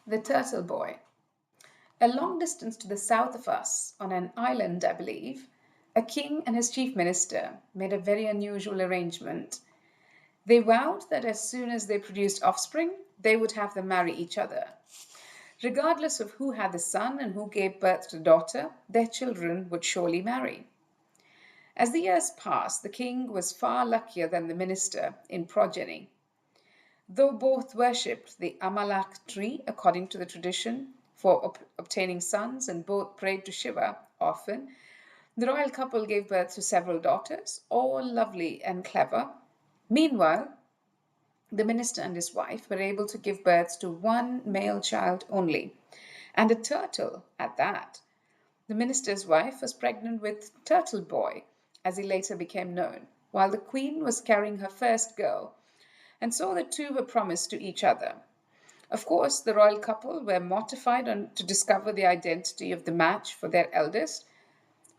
The Turtle Boy. A long distance to the south of us, on an island, I believe, a king and his chief minister made a very unusual arrangement. They vowed that as soon as they produced offspring, they would have them marry each other. Regardless of who had the son and who gave birth to the daughter, their children would surely marry. As the years passed, the king was far luckier than the minister in progeny. Though both worshipped the Amalak tree according to the tradition for obtaining sons and both prayed to Shiva often, the royal couple gave birth to several daughters, all lovely and clever. Meanwhile, the minister and his wife were able to give birth to one male child only, and a turtle at that. The minister's wife was pregnant with Turtle Boy, as he later became known, while the queen was carrying her first girl, and so the two were promised to each other. Of course, the royal couple were mortified to discover the identity of the match for their eldest,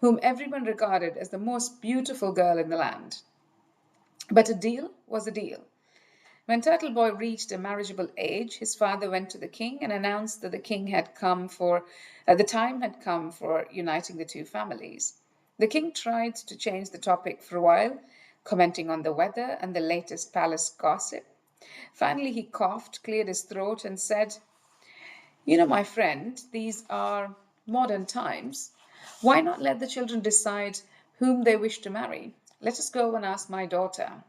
whom everyone regarded as the most beautiful girl in the land. But a deal was a deal. When Turtle Boy reached a marriageable age, his father went to the king and announced that the time had come for uniting the two families. The king tried to change the topic for a while, commenting on the weather and the latest palace gossip. Finally, he coughed, cleared his throat, and said, "You know, my friend, these are modern times. Why not let the children decide whom they wish to marry? Let us go and ask my daughter.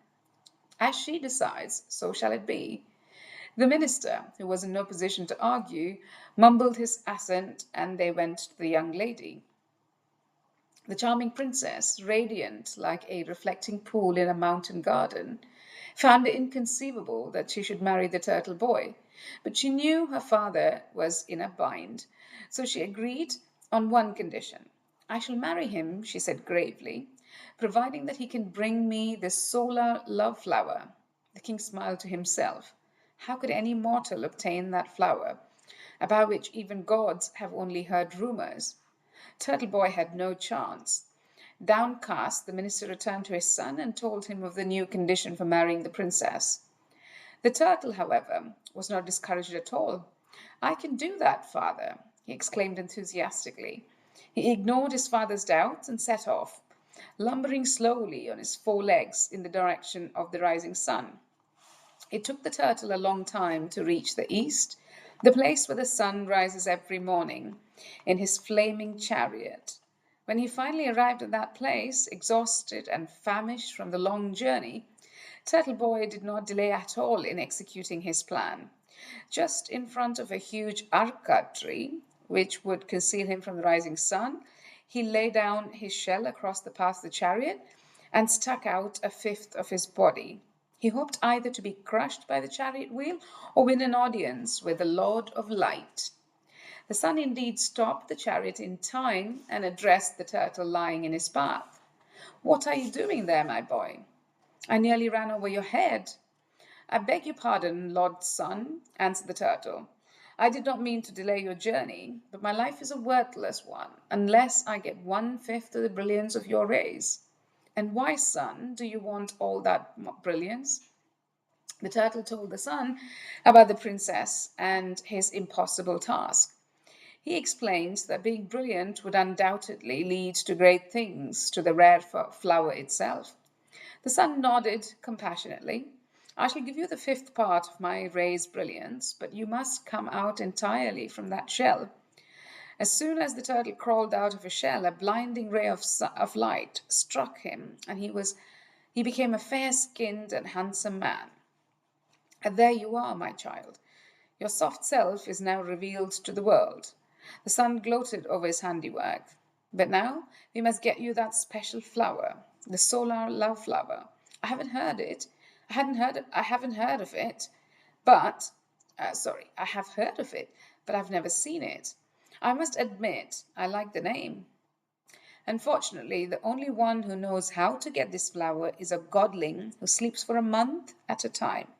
As she decides, so shall it be." The minister, who was in no position to argue, mumbled his assent, and they went to the young lady. The charming princess, radiant like a reflecting pool in a mountain garden, found it inconceivable that she should marry the turtle boy, but she knew her father was in a bind, so she agreed on one condition. "I shall marry him," she said gravely, "providing that he can bring me the solar love flower." The king smiled to himself. How could any mortal obtain that flower, about which even gods have only heard rumors? Turtle Boy had no chance. Downcast, the minister returned to his son and told him of the new condition for marrying the princess. The turtle, however, was not discouraged at all. "I can do that, father," he exclaimed enthusiastically. He ignored his father's doubts and set off, lumbering slowly on his four legs in the direction of the rising sun. It took the turtle a long time to reach the east, the place where the sun rises every morning, in his flaming chariot. When he finally arrived at that place, exhausted and famished from the long journey, Turtle Boy did not delay at all in executing his plan. Just in front of a huge arka tree, which would conceal him from the rising sun, he lay down his shell across the path of the chariot and stuck out a fifth of his body. He hoped either to be crushed by the chariot wheel or win an audience with the Lord of Light. The sun indeed stopped the chariot in time and addressed the turtle lying in his path. "What are you doing there, my boy? I nearly ran over your head." "I beg your pardon, Lord Sun," answered the turtle. "I did not mean to delay your journey, but my life is a worthless one unless I get 1/5 of the brilliance of your rays." "And why, son, do you want all that brilliance?" The turtle told the sun about the princess and his impossible task. He explained that being brilliant would undoubtedly lead to great things, to the rare flower itself. The sun nodded compassionately. "I shall give you the fifth part of my ray's brilliance, but you must come out entirely from that shell." As soon as the turtle crawled out of his shell, a blinding ray of light struck him, and he became a fair-skinned and handsome man. "And there you are, my child. Your soft self is now revealed to the world." The sun gloated over his handiwork. "But now we must get you that special flower, the solar love flower. I haven't heard of it, but I have heard of it, but I've never seen it. I must admit, I like the name. Unfortunately, the only one who knows how to get this flower is a godling who sleeps for a month at a time.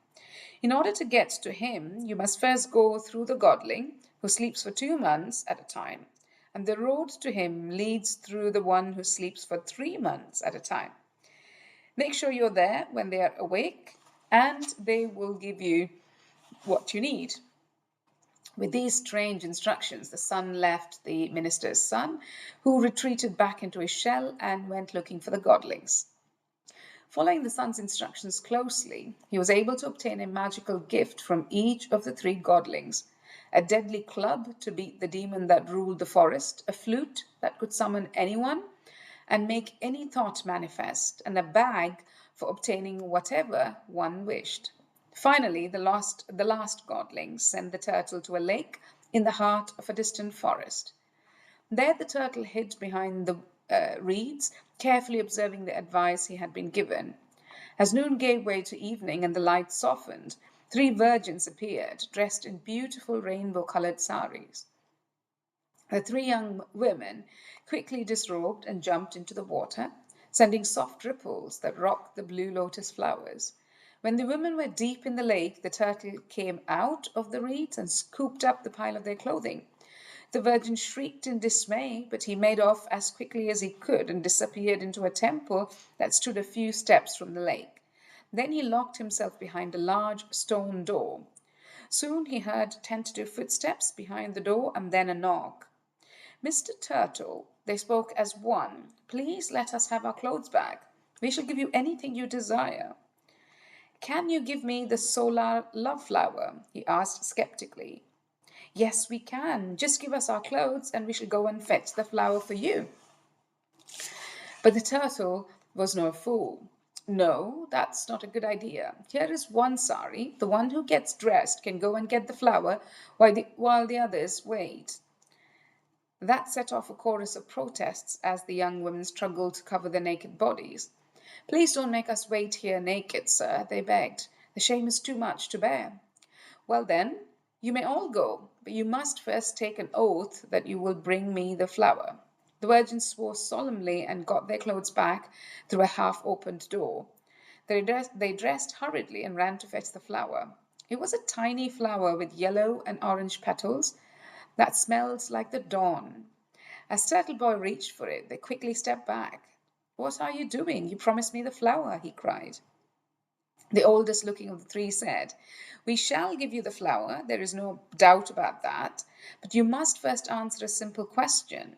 In order to get to him, you must first go through the godling, who sleeps for 2 months at a time, and the road to him leads through the one who sleeps for 3 months at a time. Make sure you're there when they are awake, and they will give you what you need." With these strange instructions, the son left the minister's son, who retreated back into his shell and went looking for the godlings. Following the son's instructions closely, he was able to obtain a magical gift from each of the three godlings: a deadly club to beat the demon that ruled the forest, a flute that could summon anyone and make any thought manifest, and a bag for obtaining whatever one wished. Finally, the last godling sent the turtle to a lake in the heart of a distant forest. There the turtle hid behind the reeds, carefully observing the advice he had been given. As noon gave way to evening and the light softened, three virgins appeared, dressed in beautiful rainbow-colored saris. The three young women quickly disrobed and jumped into the water, sending soft ripples that rocked the blue lotus flowers. When the women were deep in the lake, the turtle came out of the reeds and scooped up the pile of their clothing. The virgin shrieked in dismay, but he made off as quickly as he could and disappeared into a temple that stood a few steps from the lake. Then he locked himself behind a large stone door. Soon he heard tentative footsteps behind the door and then a knock. "Mr. Turtle," they spoke as one, "please let us have our clothes back. We shall give you anything you desire." "Can you give me the solar love flower?" he asked skeptically. "Yes, we can. Just give us our clothes and we shall go and fetch the flower for you." But the turtle was no fool. "No, that's not a good idea. Here is one sari. The one who gets dressed can go and get the flower while the others wait." That set off a chorus of protests as the young women struggled to cover their naked bodies. "Please don't make us wait here naked, sir," they begged. "The shame is too much to bear." "Well then, you may all go, but you must first take an oath that you will bring me the flower." The virgins swore solemnly and got their clothes back through a half-opened door. They dressed hurriedly and ran to fetch the flower. It was a tiny flower with yellow and orange petals that smelled like the dawn. As Turtle Boy reached for it, they quickly stepped back. "What are you doing? You promised me the flower," he cried. The oldest looking of the three said, "We shall give you the flower, there is no doubt about that, but you must first answer a simple question.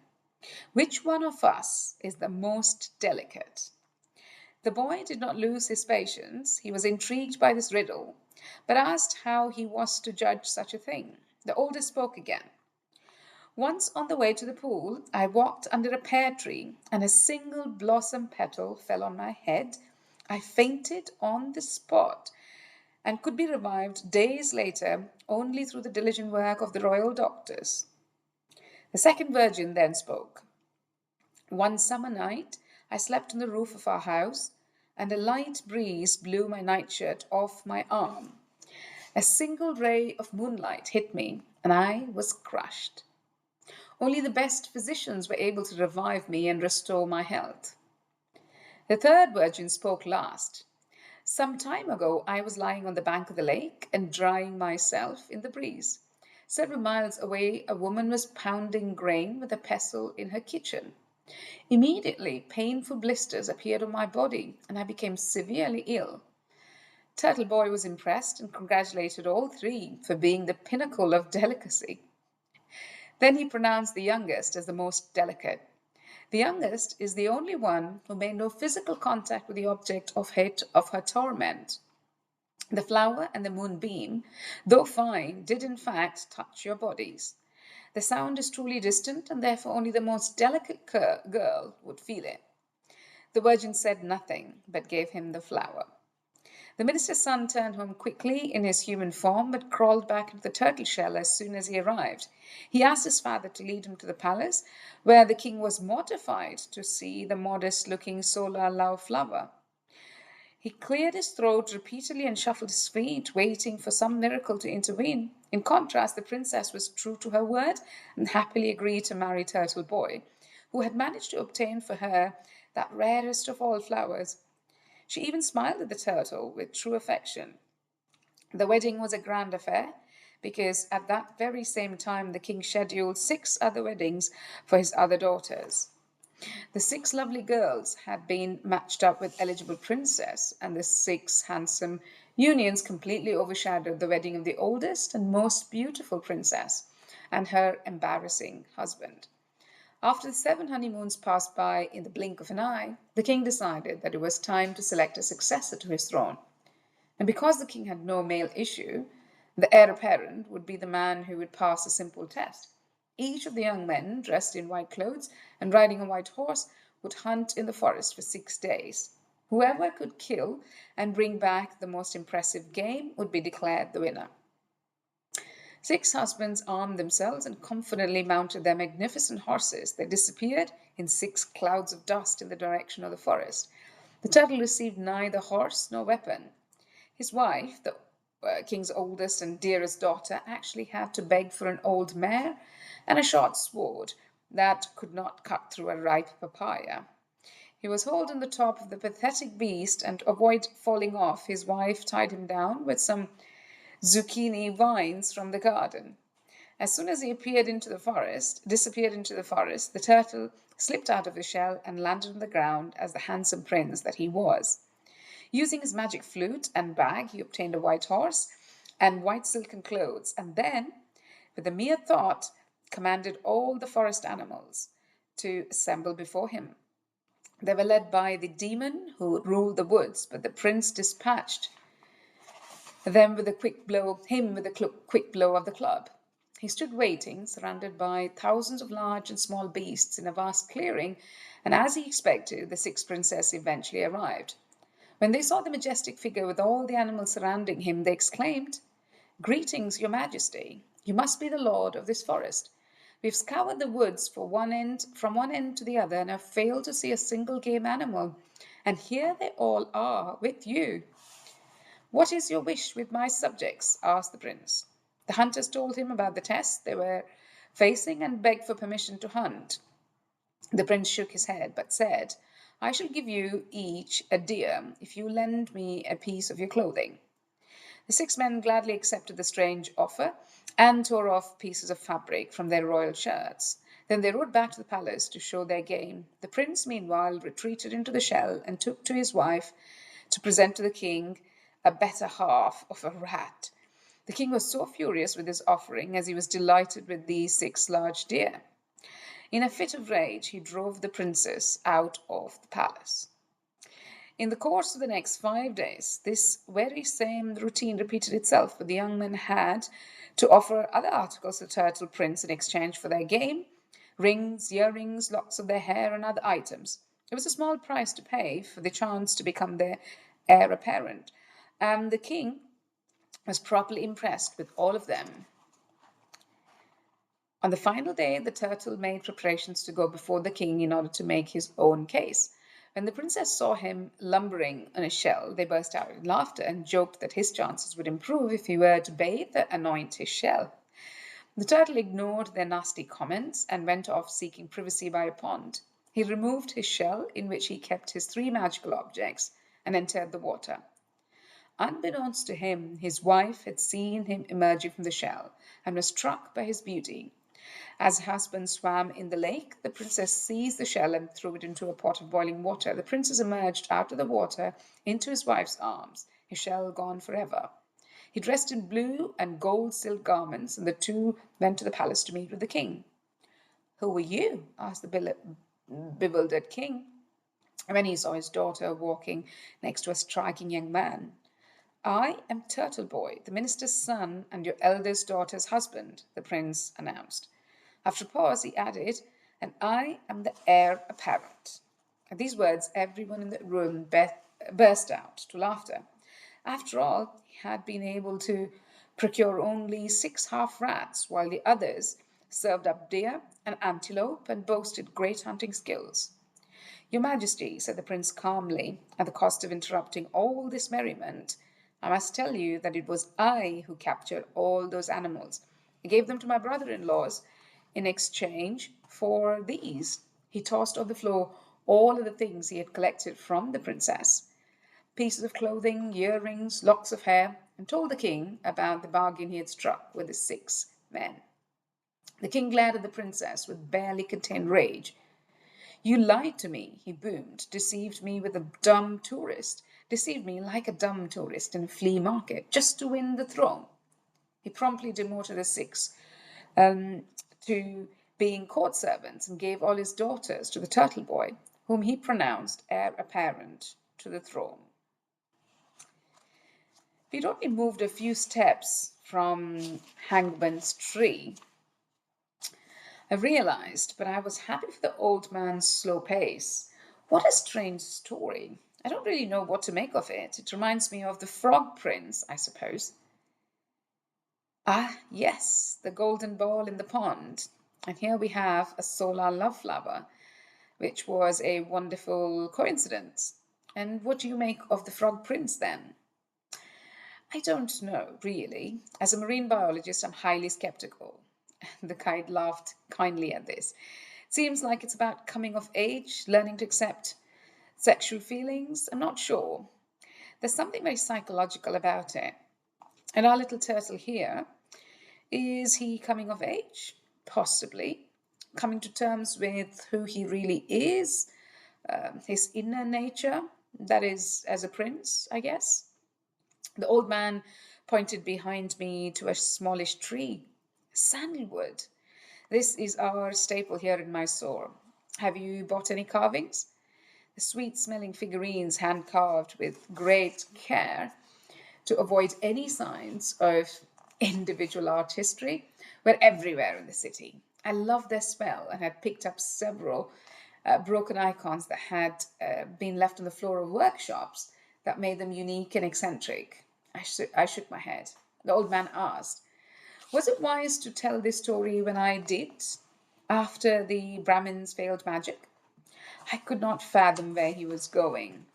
Which one of us is the most delicate?" The boy did not lose his patience. He was intrigued by this riddle, but asked how he was to judge such a thing. The oldest spoke again. "Once on the way to the pool, I walked under a pear tree, and a single blossom petal fell on my head. I fainted on the spot, and could be revived days later only through the diligent work of the royal doctors." The second virgin then spoke. "One summer night, I slept on the roof of our house, and a light breeze blew my nightshirt off my arm. A single ray of moonlight hit me, and I was crushed. Only the best physicians were able to revive me and restore my health." The third virgin spoke last. "Some time ago, I was lying on the bank of the lake and drying myself in the breeze. Several miles away, a woman was pounding grain with a pestle in her kitchen. Immediately, painful blisters appeared on my body, and I became severely ill." Turtle Boy was impressed and congratulated all three for being the pinnacle of delicacy. Then he pronounced the youngest as the most delicate. "The youngest is the only one who made no physical contact with the object of her torment. The flower and the moonbeam, though fine, did in fact touch your bodies. The sound is truly distant, and therefore only the most delicate girl would feel it." The virgin said nothing, but gave him the flower. The minister's son turned home quickly in his human form, but crawled back into the turtle shell as soon as he arrived. He asked his father to lead him to the palace, where the king was mortified to see the modest-looking solar love flower. He cleared his throat repeatedly and shuffled his feet, waiting for some miracle to intervene. In contrast, the princess was true to her word and happily agreed to marry Turtle Boy, who had managed to obtain for her that rarest of all flowers. She even smiled at the turtle with true affection. The wedding was a grand affair, because at that very same time the king scheduled 6 other weddings for his other daughters. The 6 lovely girls had been matched up with eligible princes, and the 6 handsome Unions completely overshadowed the wedding of the oldest and most beautiful princess and her embarrassing husband. After the 7 honeymoons passed by in the blink of an eye, the king decided that it was time to select a successor to his throne. And because the king had no male issue, the heir apparent would be the man who would pass a simple test. Each of the young men, dressed in white clothes and riding a white horse, would hunt in the forest for 6 days. Whoever could kill and bring back the most impressive game would be declared the winner. 6 husbands armed themselves and confidently mounted their magnificent horses. They disappeared in 6 clouds of dust in the direction of the forest. The turtle received neither horse nor weapon. His wife, the king's oldest and dearest daughter, actually had to beg for an old mare and a short sword that could not cut through a ripe papaya. He was hauled on the top of the pathetic beast, and to avoid falling off, his wife tied him down with some zucchini vines from the garden. As soon as he disappeared into the forest, the turtle slipped out of his shell and landed on the ground as the handsome prince that he was. Using his magic flute and bag, he obtained a white horse and white silken clothes, and then, with a mere thought, commanded all the forest animals to assemble before him. They were led by the demon who ruled the woods, but the prince dispatched him with a quick blow of the club. He stood waiting, surrounded by thousands of large and small beasts in a vast clearing, and as he expected, the 6 princesses eventually arrived. When they saw the majestic figure with all the animals surrounding him, they exclaimed, "Greetings, your majesty. You must be the lord of this forest. We've scoured the woods from one end to the other and have failed to see a single game animal. And here they all are with you." "What is your wish with my subjects?" asked the prince. The hunters told him about the test they were facing and begged for permission to hunt. The prince shook his head but said, "I shall give you each a deer if you lend me a piece of your clothing." The 6 men gladly accepted the strange offer and tore off pieces of fabric from their royal shirts. Then they rode back to the palace to show their game. The prince, meanwhile, retreated into the shell and took to his wife to present to the king a better half of a rat. The king was so furious with his offering as he was delighted with these 6 large deer. In a fit of rage, he drove the princess out of the palace. In the course of the next 5 days, this very same routine repeated itself, but the young men had to offer other articles to the turtle prince in exchange for their game: rings, earrings, locks of their hair, and other items. It was a small price to pay for the chance to become their heir apparent, and the king was properly impressed with all of them. On the final day, the turtle made preparations to go before the king in order to make his own case. When the princess saw him lumbering on a shell, they burst out in laughter and joked that his chances would improve if he were to bathe and anoint his shell. The turtle ignored their nasty comments and went off seeking privacy by a pond. He removed his shell, in which he kept his 3 magical objects, and entered the water. Unbeknownst to him, his wife had seen him emerging from the shell and was struck by his beauty. As her husband swam in the lake, the princess seized the shell and threw it into a pot of boiling water. The princess emerged out of the water into his wife's arms, his shell gone forever. He dressed in blue and gold silk garments, and the two went to the palace to meet with the king. "Who are you?" asked the bewildered king when he saw his daughter walking next to a striking young man. "I am Turtle Boy, the minister's son and your eldest daughter's husband," the prince announced. After a pause, he added, "And I am the heir apparent." At these words, everyone in the room burst out to laughter. After all, he had been able to procure only 6 half-rats, while the others served up deer and antelope and boasted great hunting skills. "Your Majesty," said the prince calmly, at the cost of interrupting all this merriment, "I must tell you that it was I who captured all those animals. I gave them to my brother-in-laws in exchange for these." He tossed on the floor all of the things he had collected from the princess: pieces of clothing, earrings, locks of hair, and told the king about the bargain he had struck with the 6 men. The king glared at the princess with barely contained rage. "You lied to me," he boomed, "deceived me with a dumb tourist. deceived me like a dumb tourist in a flea market just to win the throne. He promptly demoted his six um, to being court servants and gave all his daughters to the turtle boy, whom he pronounced heir apparent to the throne. We'd only moved a few steps from Hangman's tree. I realized, but I was happy for the old man's slow pace. What a strange story. I don't really know what to make of it. It reminds me of the Frog Prince, I suppose. Ah, yes, the golden ball in the pond. And here we have a solar love flower, which was a wonderful coincidence. And what do you make of the Frog Prince then? I don't know, really. As a marine biologist, I'm highly skeptical. The guide laughed kindly at this. Seems like it's about coming of age, learning to accept sexual feelings. I'm not sure. There's something very psychological about it. And our little turtle here, is he coming of age? Possibly. Coming to terms with who he really is, his inner nature, that is, as a prince, I guess. The old man pointed behind me to a smallish tree. Sandalwood. This is our staple here in Mysore. Have you bought any carvings? The sweet smelling figurines, hand carved with great care to avoid any signs of individual art history, were everywhere in the city. I loved their smell and had picked up several broken icons that had been left on the floor of workshops that made them unique and eccentric. I shook my head. The old man asked, was it wise to tell this story when I did, after the Brahmins failed magic? I could not fathom where he was going.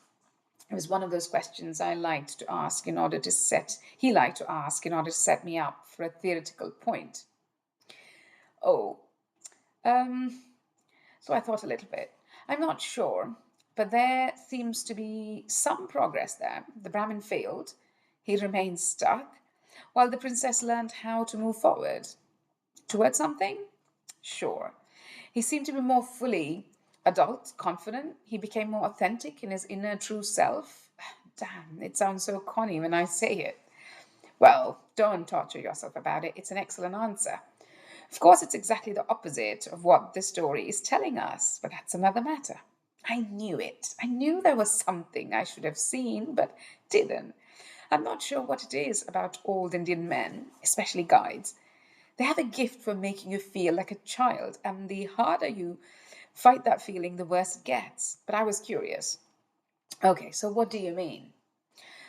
It was one of those questions I liked to ask in order to set, he liked to ask in order to set me up for a theoretical point. Oh, um, so I thought a little bit. I'm not sure, but there seems to be some progress there. The Brahmin failed, he remained stuck, while the princess learned how to move forward. Towards something? Sure. He seemed to be more fully adult, confident. He became more authentic in his inner true self. Damn, it sounds so corny when I say it. Well, don't torture yourself about it. It's an excellent answer. Of course, it's exactly the opposite of what this story is telling us, but that's another matter. I knew it. I knew there was something I should have seen, but didn't. I'm not sure what it is about old Indian men, especially guides. They have a gift for making you feel like a child, and the harder you fight that feeling, the worse it gets. But I was curious. Okay, so what do you mean?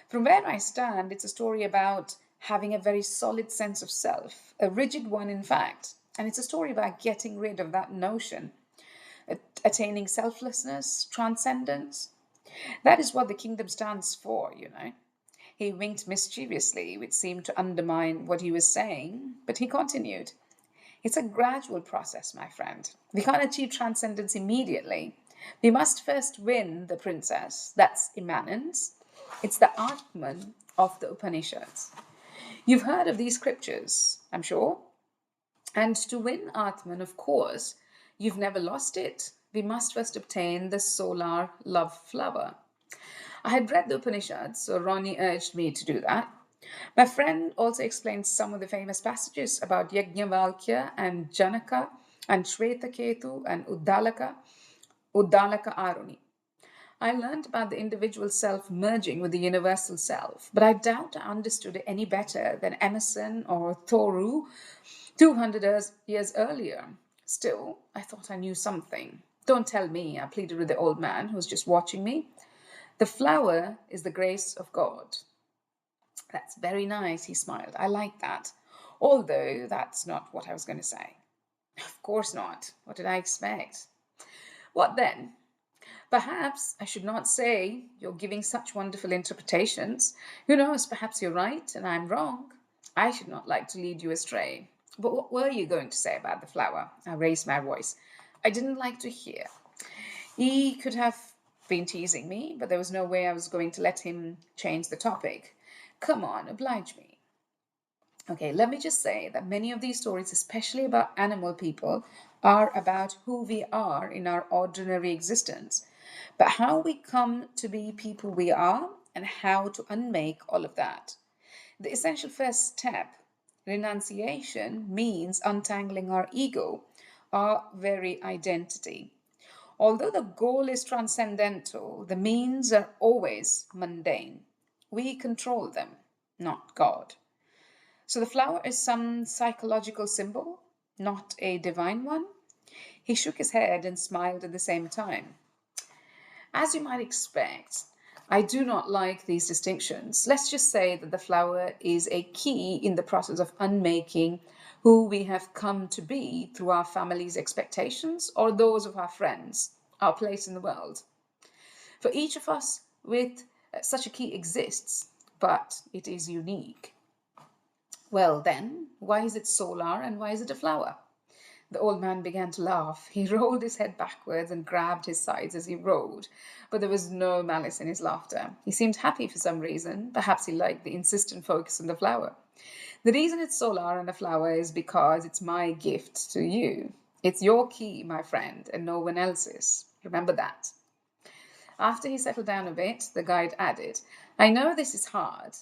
From where I stand, it's a story about having a very solid sense of self, a rigid one, in fact. And it's a story about getting rid of that notion, attaining selflessness, transcendence. That is what the kingdom stands for, you know. He winked mischievously, which seemed to undermine what he was saying, but he continued. It's a gradual process, my friend. We can't achieve transcendence immediately. We must first win the princess. That's immanence. It's the Atman of the Upanishads. You've heard of these scriptures, I'm sure. And to win Atman, of course, you've never lost it. We must first obtain the solar love flower. I had read the Upanishads, so Ronnie urged me to do that. My friend also explained some of the famous passages about Yajnavalkya and Janaka and Shvetaketu and Uddalaka Aruni. I learned about the individual self merging with the universal self, but I doubt I understood it any better than Emerson or Thoreau 200 years earlier. Still, I thought I knew something. Don't tell me, I pleaded with the old man who was just watching me. The flower is the grace of God. That's very nice, he smiled. I like that. Although that's not what I was going to say. Of course not. What did I expect? What then? Perhaps I should not say you're giving such wonderful interpretations. Who knows, perhaps you're right and I'm wrong. I should not like to lead you astray. But what were you going to say about the flower? I raised my voice. I didn't like to hear. He could have been teasing me, but there was no way I was going to let him change the topic. Come on, oblige me. Okay, let me just say that many of these stories, especially about animal people, are about who we are in our ordinary existence. But how we come to be people we are and how to unmake all of that. The essential first step, renunciation, means untangling our ego, our very identity. Although the goal is transcendental, the means are always mundane. We control them, not God. So the flower is some psychological symbol, not a divine one. He shook his head and smiled at the same time. As you might expect, I do not like these distinctions. Let's just say that the flower is a key in the process of unmaking who we have come to be through our family's expectations or those of our friends, our place in the world. For each of us, with such a key exists, but it is unique. Well, then, why is it solar and why is it a flower? The old man began to laugh. He rolled his head backwards and grabbed his sides as he rode, but there was no malice in his laughter. He seemed happy for some reason. Perhaps he liked the insistent focus on the flower. The reason it's solar and a flower is because it's my gift to you. It's your key, my friend, and no one else's. Remember that. After he settled down a bit, the guide added, I know this is hard.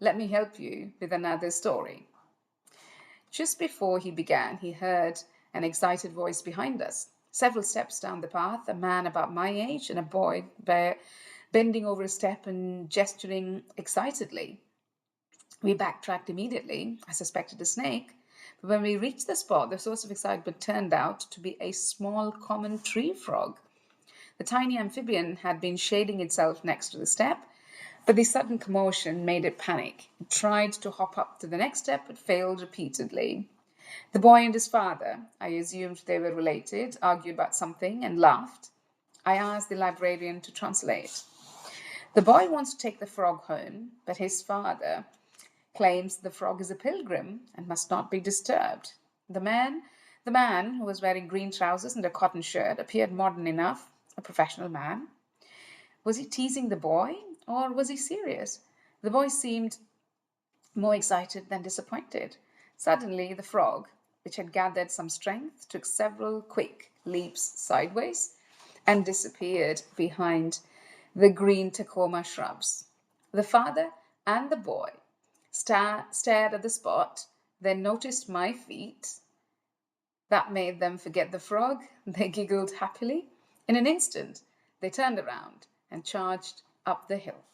Let me help you with another story. Just before he began, he heard an excited voice behind us. Several steps down the path, a man about my age and a boy bending over a step and gesturing excitedly. We backtracked immediately. I suspected a snake. But when we reached the spot, the source of excitement turned out to be a small common tree frog. The tiny amphibian had been shading itself next to the step, but the sudden commotion made it panic. It tried to hop up to the next step, but failed repeatedly. The boy and his father, I assumed they were related, argued about something and laughed. I asked the librarian to translate. The boy wants to take the frog home, but his father claims the frog is a pilgrim and must not be disturbed. The man, who was wearing green trousers and a cotton shirt, appeared modern enough, a professional man. Was he teasing the boy or was he serious? The boy seemed more excited than disappointed. Suddenly, the frog, which had gathered some strength, took several quick leaps sideways and disappeared behind the green Tacoma shrubs. The father and the boy stared at the spot, then noticed my feet. That made them forget the frog. They giggled happily. In an instant, they turned around and charged up the hill.